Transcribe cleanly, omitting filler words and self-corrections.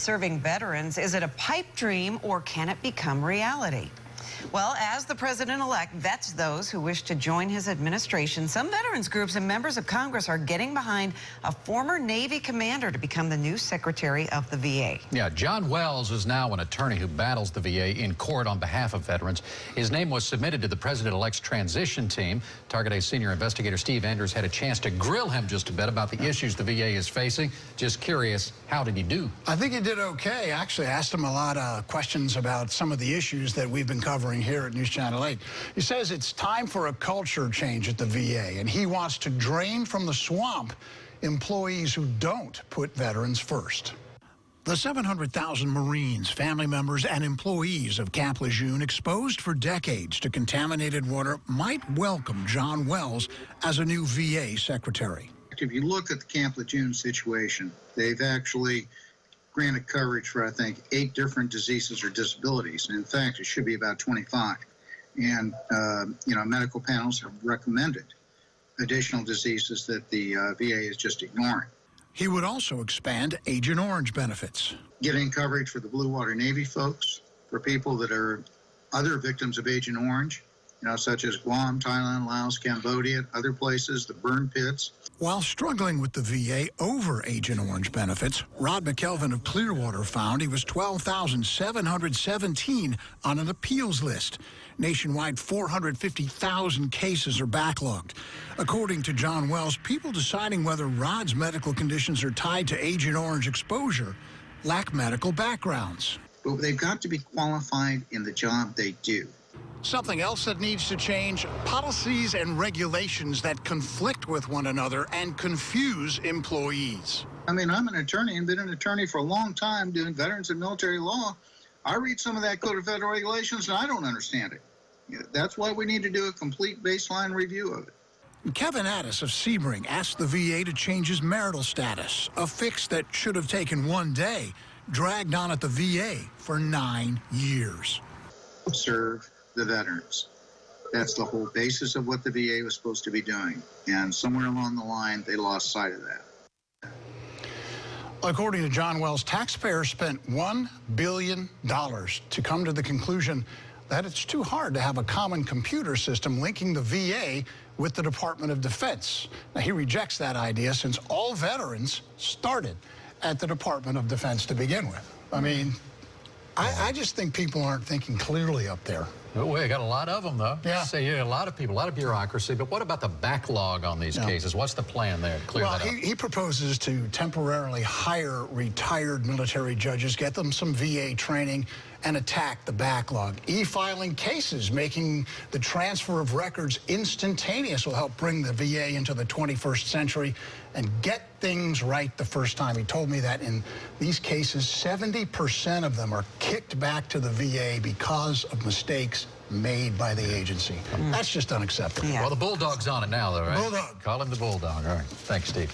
serving veterans. Is it a pipe dream or can it become reality? Well, as the president-elect vets those who wish to join his administration, some veterans groups and members of Congress are getting behind a former Navy commander to become the new Secretary of the VA. Yeah, John Wells is now an attorney who battles the VA in court on behalf of veterans. His name was submitted to the president-elect's transition team. Target A senior investigator Steve Andrews had a chance to grill him just a bit about the issues the VA is facing. Just curious, how did he do? I think he did okay. Actually, I asked him a lot of questions about some of the issues that we've been covering here at News Channel 8. He says it's time for a culture change at the VA, and he wants to drain from the swamp employees who don't put veterans first. The 700,000 Marines, family members, and employees of Camp Lejeune, exposed for decades to contaminated water, might welcome John Wells as a new VA secretary. If you look at the Camp Lejeune situation, they've actually granted coverage for, I think, 8 different diseases or disabilities. And in fact, it should be about 25. And, medical panels have recommended additional diseases that the VA is just ignoring. He would also expand Agent Orange benefits. Getting coverage for the Blue Water Navy folks, for people that are other victims of Agent Orange, such as Guam, Thailand, Laos, Cambodia, other places, the burn pits. While struggling with the VA over Agent Orange benefits, Rod McKelvin of Clearwater found he was 12,717 on an appeals list. Nationwide, 450,000 cases are backlogged. According to John Wells, people deciding whether Rod's medical conditions are tied to Agent Orange exposure lack medical backgrounds. But they've got to be qualified in the job they do. Something else that needs to change, policies and regulations that conflict with one another and confuse employees. I'm an attorney and been an attorney for a long time doing veterans and military law. I read some of that Code of Federal Regulations and I don't understand it. That's why we need to do a complete baseline review of it. Kevin Addis of Sebring asked the VA to change his marital status, a fix that should have taken one day, dragged on at the VA for 9 years. Serve the veterans. That's the whole basis of what the VA was supposed to be doing. And somewhere along the line, they lost sight of that. According to John Wells, taxpayers spent $1 billion to come to the conclusion that it's too hard to have a common computer system linking the VA with the Department of Defense. Now, he rejects that idea since all veterans started at the Department of Defense to begin with. I just think people aren't thinking clearly up there. Oh, we got a lot of them, though. Yeah. A lot of people, a lot of bureaucracy. But what about the backlog on these cases? What's the plan there to clear that up? He proposes to temporarily hire retired military judges, get them some VA training, and attack the backlog. E-filing cases, making the transfer of records instantaneous, will help bring the VA into the 21st century and get things right the first time. He told me that in these cases, 70% of them are kicked back to the VA because of mistakes made by the agency. That's just unacceptable. Yeah. Well, the Bulldog's on it now, though, right? Bulldog. Call him the Bulldog. All right. Thanks, Steve.